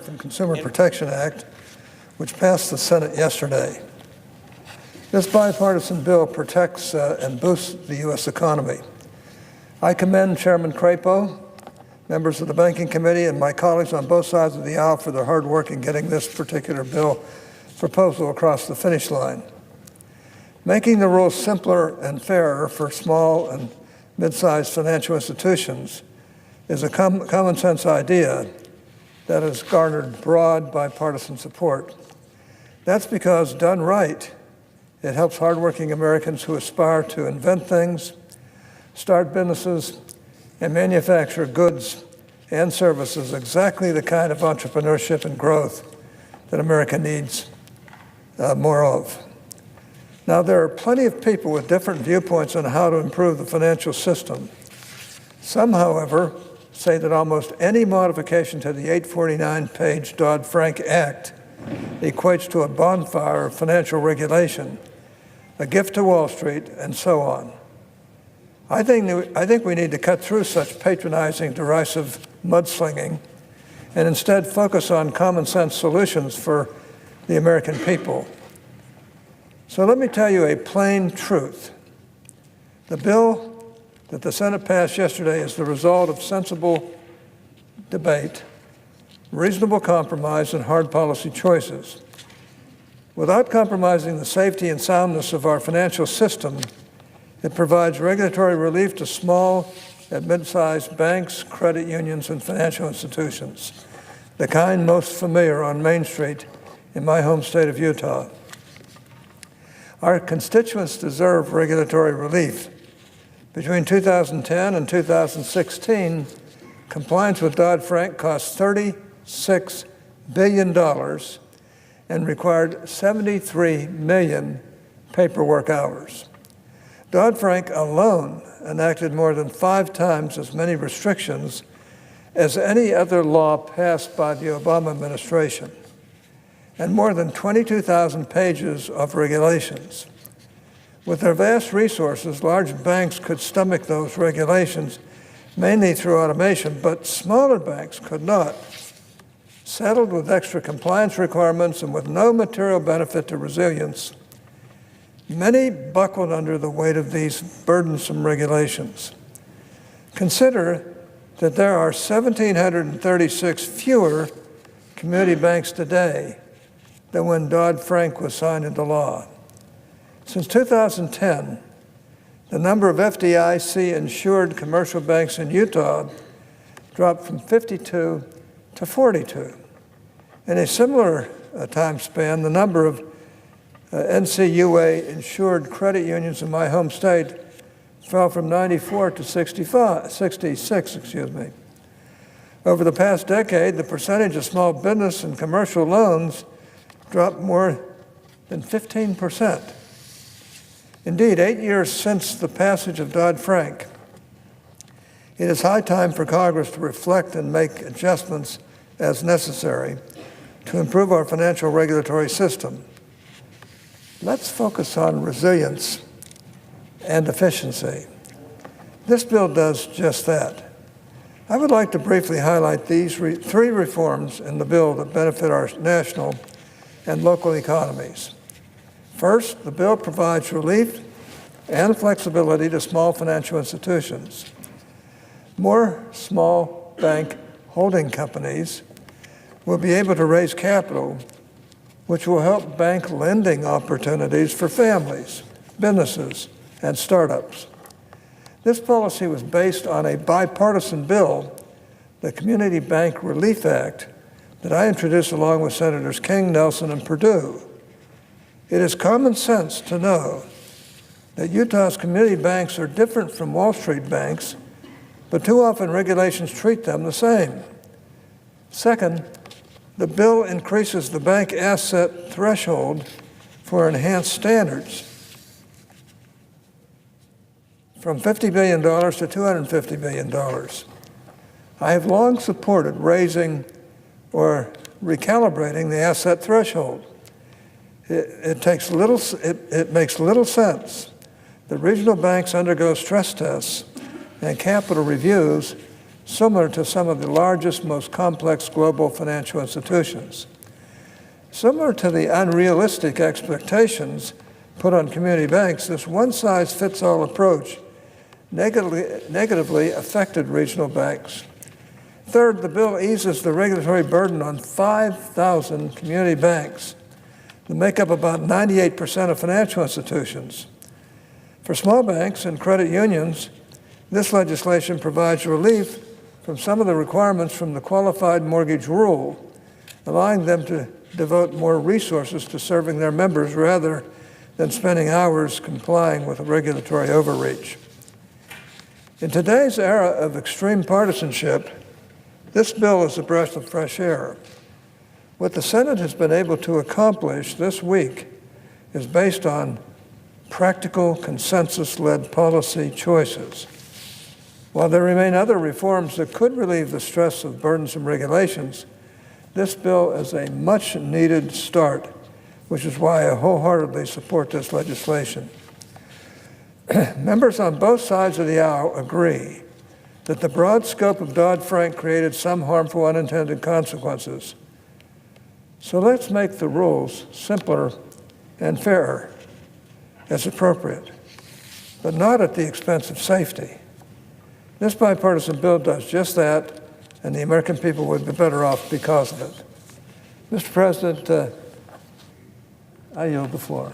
and Consumer Protection Act, which passed the Senate yesterday. This bipartisan bill protects and boosts the U.S. economy. I commend Chairman Crapo, members of the Banking Committee, and my colleagues on both sides of the aisle for their hard work in getting this particular bill proposal across the finish line. Making the rules simpler and fairer for small and mid-sized financial institutions is a common sense idea that has garnered broad bipartisan support. That's because, done right, it helps hardworking Americans who aspire to invent things, start businesses, and manufacture goods and services, exactly the kind of entrepreneurship and growth that America needs more of. Now, there are plenty of people with different viewpoints on how to improve the financial system. Some, however, say that almost any modification to the 849-page Dodd-Frank Act equates to a bonfire of financial regulation, a gift to Wall Street, and so on. I think we need to cut through such patronizing, derisive mudslinging and instead focus on common sense solutions for the American people. So let me tell you a plain truth. The bill that the Senate passed yesterday is the result of sensible debate, reasonable compromise, and hard policy choices. Without compromising the safety and soundness of our financial system, it provides regulatory relief to small and mid-sized banks, credit unions, and financial institutions, the kind most familiar on Main Street in my home state of Utah. Our constituents deserve regulatory relief. Between 2010 and 2016, compliance with Dodd-Frank cost $36 billion and required 73 million paperwork hours. Dodd-Frank alone enacted more than 5 times as many restrictions as any other law passed by the Obama administration, and more than 22,000 pages of regulations. With their vast resources, large banks could stomach those regulations, mainly through automation, but smaller banks could not. Saddled with extra compliance requirements and with no material benefit to resilience, many buckled under the weight of these burdensome regulations. Consider that there are 1,736 fewer community banks today than when Dodd-Frank was signed into law. Since 2010, the number of FDIC-insured commercial banks in Utah dropped from 52 to 42. In a similar time span, the number of NCUA-insured credit unions in my home state fell from 94 to 66. Over the past decade, the percentage of small business and commercial loans dropped more than 15%. Indeed, 8 years since the passage of Dodd-Frank, it is high time for Congress to reflect and make adjustments as necessary to improve our financial regulatory system. Let's focus on resilience and efficiency. This bill does just that. I would like to briefly highlight these 3 reforms in the bill that benefit our national and local economies. First, the bill provides relief and flexibility to small financial institutions. More small bank holding companies will be able to raise capital, which will help bank lending opportunities for families, businesses, and startups. This policy was based on a bipartisan bill, the Community Bank Relief Act, that I introduced along with Senators King, Nelson, and Perdue. It is common sense to know that Utah's community banks are different from Wall Street banks, but too often regulations treat them the same. Second, the bill increases the bank asset threshold for enhanced standards from $50 billion to $250 billion. I have long supported raising or recalibrating the asset threshold. It makes little sense that regional banks undergo stress tests and capital reviews similar to some of the largest, most complex global financial institutions. Similar to the unrealistic expectations put on community banks, this one-size-fits-all approach negatively affected regional banks. Third, the bill eases the regulatory burden on 5,000 community banks that make up about 98% of financial institutions. For small banks and credit unions, this legislation provides relief from some of the requirements from the qualified mortgage rule, allowing them to devote more resources to serving their members rather than spending hours complying with regulatory overreach. In today's era of extreme partisanship, this bill is a breath of fresh air. What the Senate has been able to accomplish this week is based on practical, consensus-led policy choices. While there remain other reforms that could relieve the stress of burdensome regulations, this bill is a much-needed start, which is why I wholeheartedly support this legislation. Members on both sides of the aisle agree that the broad scope of Dodd-Frank created some harmful unintended consequences. So let's make the rules simpler and fairer as appropriate, but not at the expense of safety. This bipartisan bill does just that, and the American people would be better off because of it. Mr. President, I yield the floor.